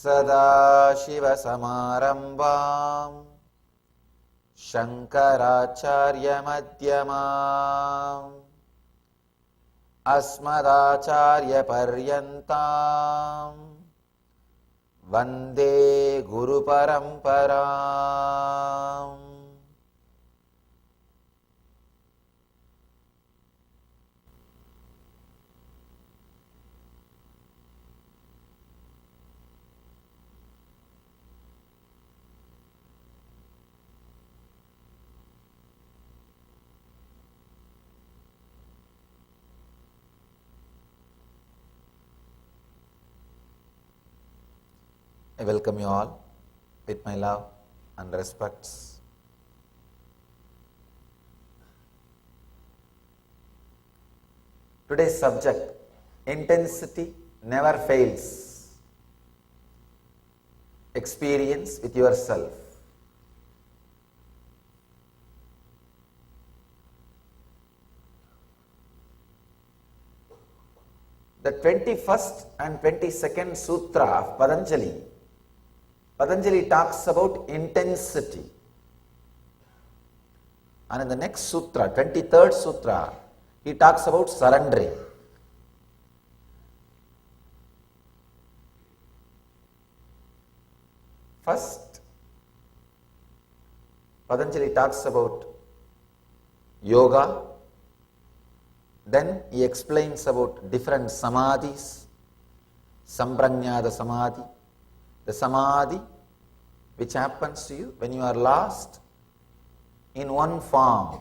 सदाशिवसमारम्भाम् शङ्कराचार्यमध्यमाम् अस्मदाचार्यपर्यन्ताम् वन्दे गुरुपरम्पराम्. I welcome you all with my love and respects. Today's subject, intensity never fails. Experience with yourself. The 21st and 22nd Sutra of Patanjali talks about intensity. And in the next sutra, 23rd Sutra, he talks about surrendering. First, Patanjali talks about yoga. Then he explains about different samadhis, samprajñāta samadhi, the samadhi which happens to you when you are lost in one form.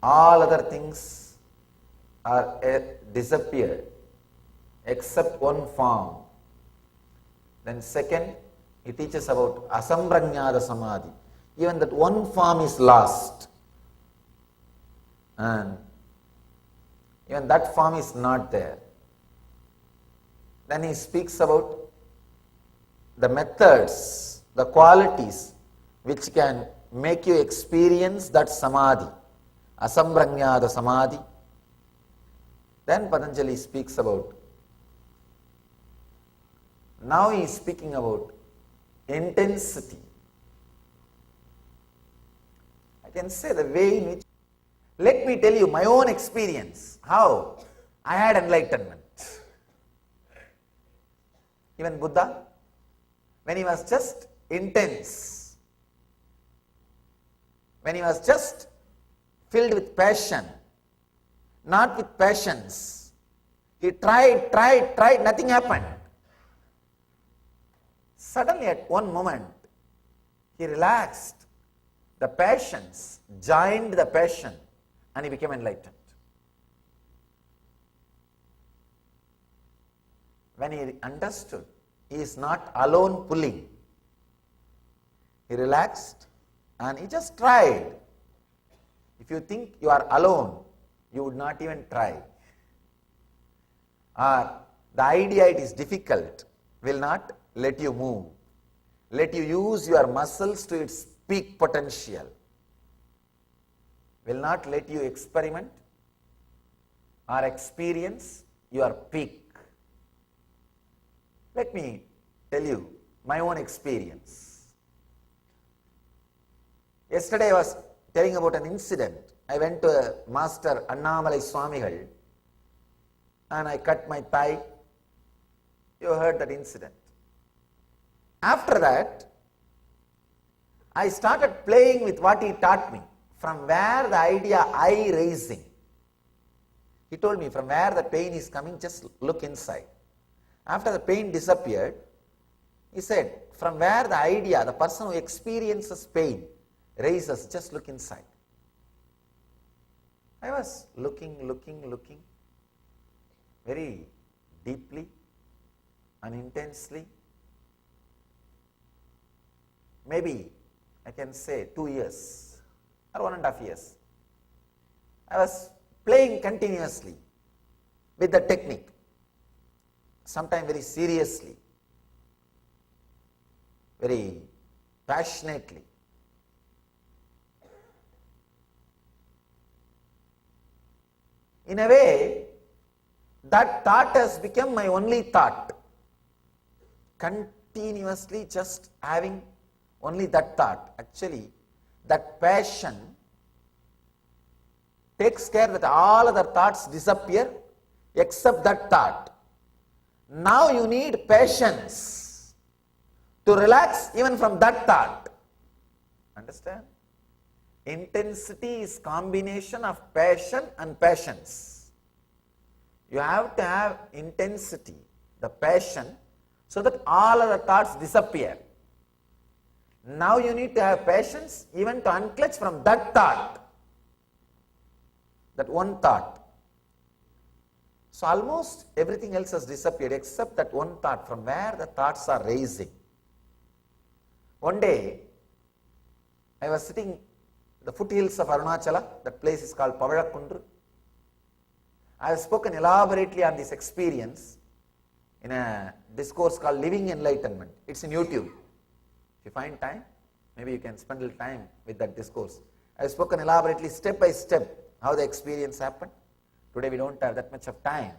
All other things are disappeared except one form. Then second, he teaches about asamprajñāta samadhi. Even that one form is lost. And even that form is not there. Then he speaks about the methods, the qualities which can make you experience that samadhi, asamprajñāta samadhi. Then Patanjali speaks about, now he is speaking about intensity. I can say the way in which, let me tell you my own experience, how I had enlightenment. Even Buddha, when he was just intense, when he was just filled with passion, not with passions, he tried, nothing happened. Suddenly at one moment, he relaxed. The passions joined the passion and he became enlightened. When he understood, he is not alone pulling. He relaxed and he just tried. If you think you are alone, you would not even try. Or the idea it is difficult will not let you move. Let you use your muscles to its peak potential. Will not let you experiment or experience your peak. Let me tell you my own experience. Yesterday I was telling about an incident. I went to Master Annamalai Swamigal and I cut my thigh. You heard that incident. After that, I started playing with what he taught me. From where the idea I raising. He told me from where the pain is coming, just look inside. After the pain disappeared, he said, from where the idea, the person who experiences pain, raises, just look inside. I was looking very deeply and intensely. Maybe I can say 2 years or 1.5 years. I was playing continuously with the technique, sometimes very seriously, very passionately. In a way, that thought has become my only thought. continuously just having only that thought. Actually, that passion takes care that all other thoughts disappear except that thought. Now you need patience to relax even from that thought. Understand? Intensity is combination of passion and patience. You have to have intensity, the passion, so that all other thoughts disappear. Now you need to have patience even to unclutch from that thought, that one thought. So almost everything else has disappeared except that one thought from where the thoughts are raising. One day, I was sitting at the foothills of Arunachala. That place is called Pavalakkundru. I have spoken elaborately on this experience in a discourse called Living Enlightenment. It's in YouTube. If you find time, maybe you can spend a little time with that discourse. I have spoken elaborately, step by step, how the experience happened. Today we don't have that much of time,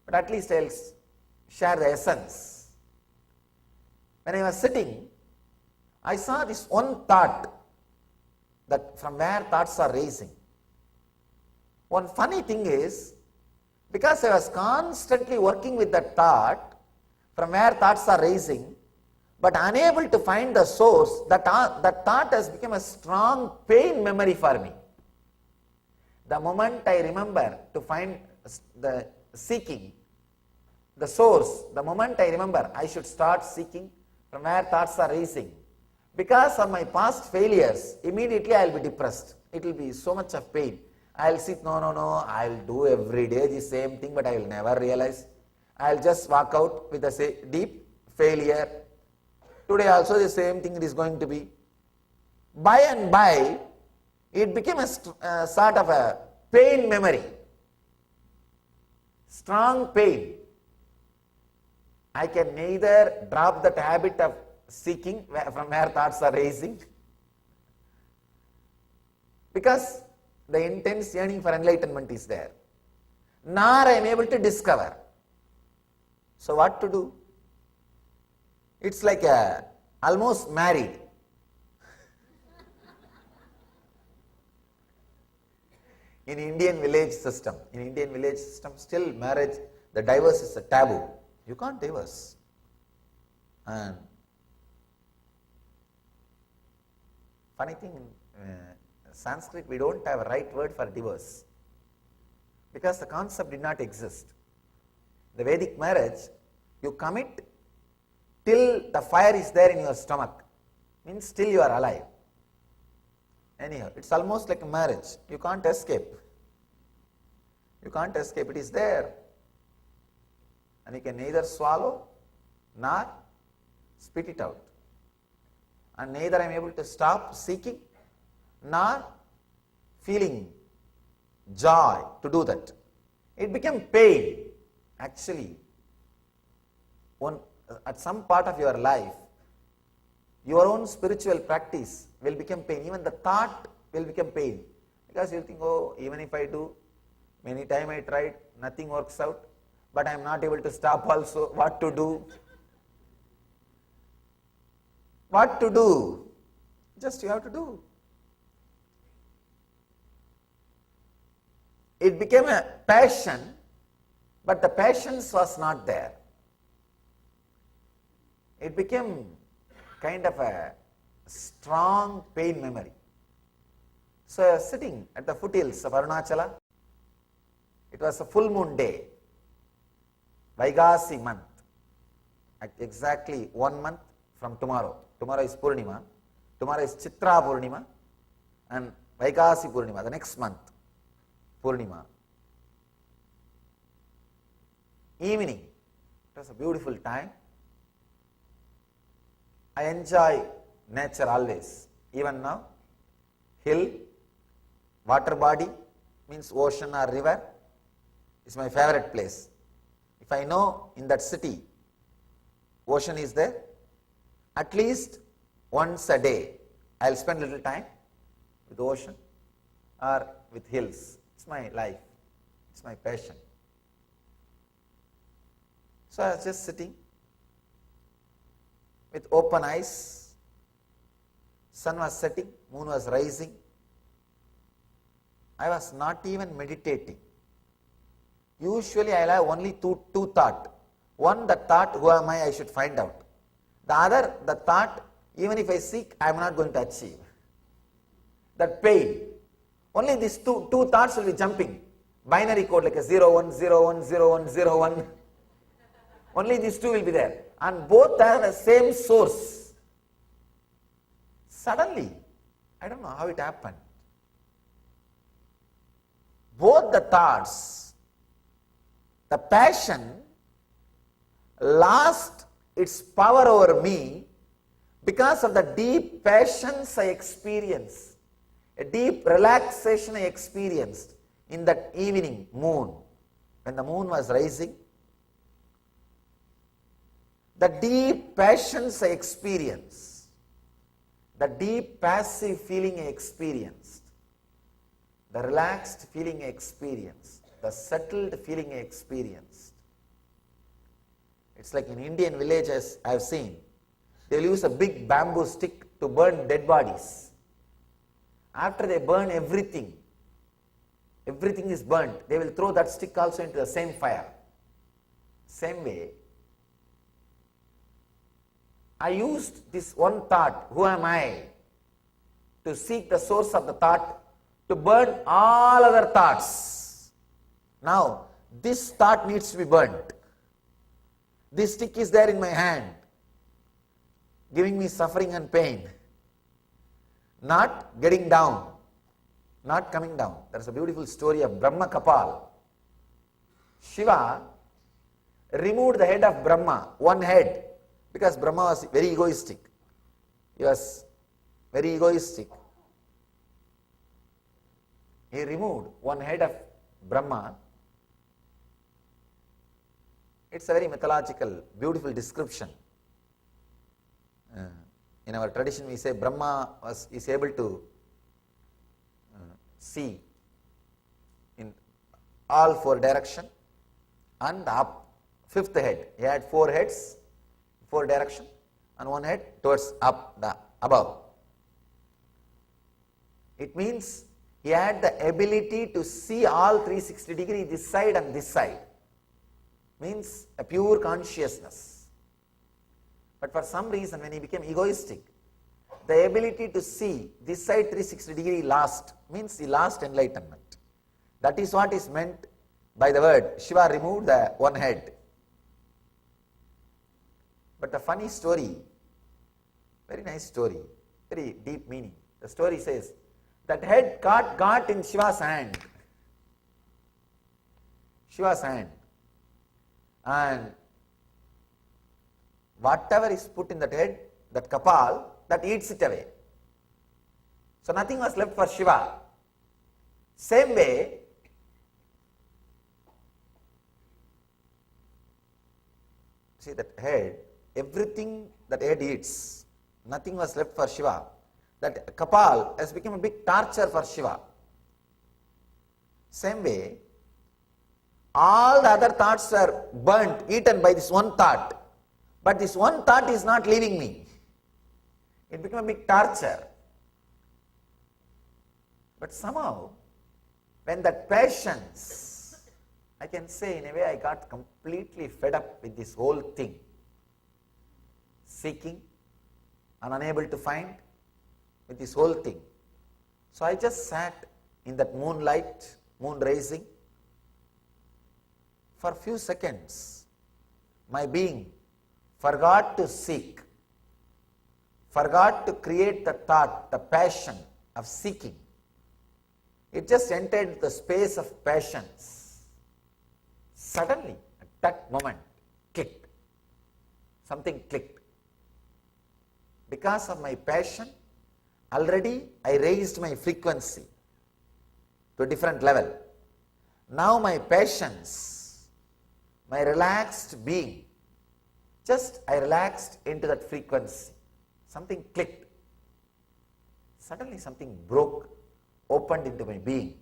but at least I'll share the essence. When I was sitting, I saw this one thought, that from where thoughts are raising. One funny thing is, because I was constantly working with that thought, from where thoughts are raising, but unable to find the source, that thought has become a strong pain memory for me. The moment I remember to find the seeking, the source, the moment I remember I should start seeking from where thoughts are raising. Because of my past failures, immediately I will be depressed. It will be so much of pain. I will sit, no, I will do every day the same thing, but I will never realize. I will just walk out with a deep failure. Today also the same thing it is going to be. By and by, it became a sort of a pain memory. Strong pain. I can neither drop that habit of seeking from where thoughts are raising, because the intense yearning for enlightenment is there, nor I am able to discover. So what to do? It's like almost married. In Indian village system, still marriage, the divorce is a taboo. You can't divorce. And funny thing, in Sanskrit we don't have a right word for divorce, because the concept did not exist. The Vedic marriage, you commit till the fire is there in your stomach, means till you are alive. Anyhow, it's almost like a marriage. You can't escape. You can't escape. It is there. And you can neither swallow nor spit it out. And neither I am able to stop seeking nor feeling joy to do that. It became pain. Actually, at some part of your life, your own spiritual practice will become pain. Even the thought will become pain. Because you think, oh, even if I do, many times I tried, nothing works out, but I am not able to stop also. What to do? What to do? Just you have to do. It became a passion, but the passions was not there. It became kind of a strong pain memory. So I was sitting at the foothills of Arunachala. It was a full moon day, Vaigasi month, exactly 1 month from tomorrow. Tomorrow is Purnima, tomorrow is Chitra Purnima, and Vaigasi Purnima, the next month, Purnima. Evening, it was a beautiful time. I enjoy nature always, even now. Hill, water body, means ocean or river, is my favorite place. If I know in that city, ocean is there, at least once a day, I will spend a little time with the ocean or with hills. It's my life, it's my passion. So I was just sitting. with open eyes. Sun was setting, moon was rising. I was not even meditating. Usually I will have only two thoughts. One, the thought, who am I should find out. The other, the thought, even if I seek, I am not going to achieve. That pain. Only these two thoughts will be jumping. Binary code like a 0, 1, 0, 1, 0, 1, 0, 1. Only these two will be there. And both are the same source. Suddenly, I don't know how it happened. Both the thoughts, the passion lost its power over me because of the deep passions I experienced, a deep relaxation I experienced in that evening moon, when the moon was rising. The deep passions I experienced, the deep passive feeling I experienced, the relaxed feeling I experienced, the settled feeling I experienced. It's like in Indian villages I have seen, they will use a big bamboo stick to burn dead bodies. After they burn everything is burnt, they will throw that stick also into the same fire. Same way, I used this one thought, who am I, to seek the source of the thought, to burn all other thoughts. Now, this thought needs to be burnt. This stick is there in my hand, giving me suffering and pain. Not getting down, not coming down. There is a beautiful story of Brahma Kapal. Shiva removed the head of Brahma, one head, because Brahma was very egoistic. He was very egoistic. He removed one head of Brahma. It's a very mythological, beautiful description. In our tradition we say Brahma is able to see in all four directions and up. Fifth head, he had four heads, four direction, and one head towards up, the above. It means he had the ability to see all 360 degrees, this side and this side. Means a pure consciousness. But for some reason when he became egoistic, the ability to see this side 360 degree lost, means he lost enlightenment. That is what is meant by the word Shiva removed the one head. But the funny story, very nice story, very deep meaning. The story says, that head got in Shiva's hand. Shiva's hand. And whatever is put in that head, that kapal, that eats it away. So nothing was left for Shiva. Same way, see that head, everything that head eats, nothing was left for Shiva. That kapal has become a big torture for Shiva. Same way, all the other thoughts are burnt, eaten by this one thought. But this one thought is not leaving me. It became a big torture. But somehow, when that passions, I can say in a way I got completely fed up with this whole thing. Seeking and unable to find with this whole thing. So I just sat in that moonlight, moon rising. For a few seconds, my being forgot to seek, forgot to create the thought, the passion of seeking. It just entered the space of passions. Suddenly, at that moment, clicked. Something clicked. Because of my passion, already I raised my frequency to a different level. Now my passions, my relaxed being, just I relaxed into that frequency. Something clicked. Suddenly something broke, opened into my being.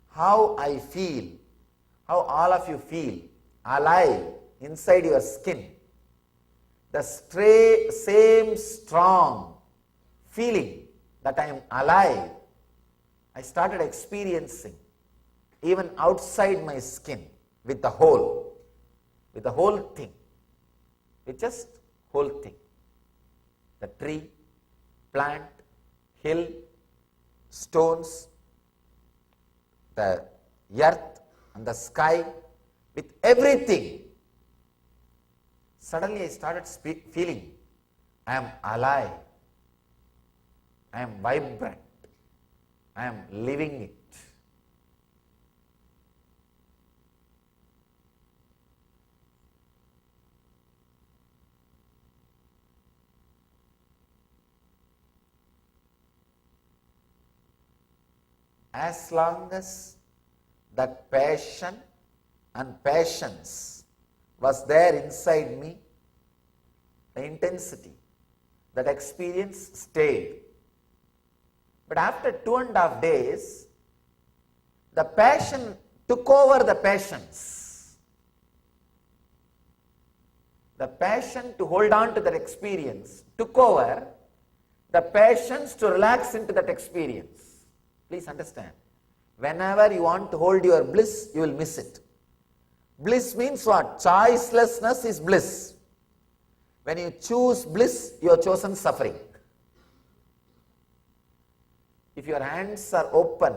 How I feel, how all of you feel alive inside your skin. the same strong feeling that I am alive, I started experiencing even outside my skin with the whole thing, with just whole thing. The tree, plant, hill, stones, the earth and the sky, with everything. Suddenly I started feeling I am alive, I am vibrant, I am living it. As long as that passion and passions was there inside me, the intensity, that experience stayed. But after 2.5 days, the passion took over the passions. The passion to hold on to that experience took over the passions to relax into that experience. Please understand. Whenever you want to hold your bliss, you will miss it. Bliss means what? Choicelessness is bliss. When you choose bliss, you have chosen suffering. If your hands are open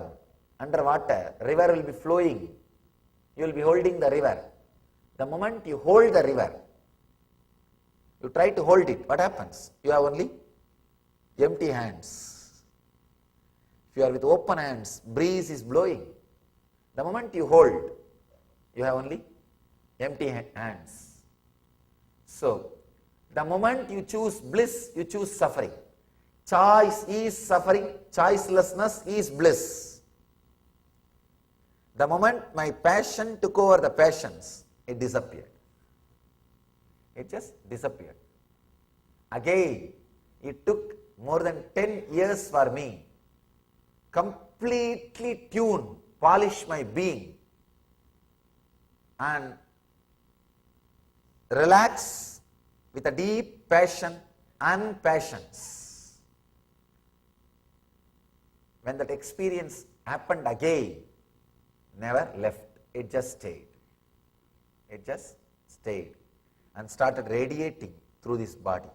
underwater, river will be flowing. You will be holding the river. The moment you hold the river, you try to hold it, what happens? You have only empty hands. If you are with open hands, breeze is blowing. The moment you hold, you have only empty hands. So, the moment you choose bliss, you choose suffering. Choice is suffering, choicelessness is bliss. The moment my passion took over the passions, it disappeared. It just disappeared. Again, it took more than 10 years for me completely tune, polish my being and relax with a deep passion and passions. When that experience happened again, never left, it just stayed. It just stayed and started radiating through this body.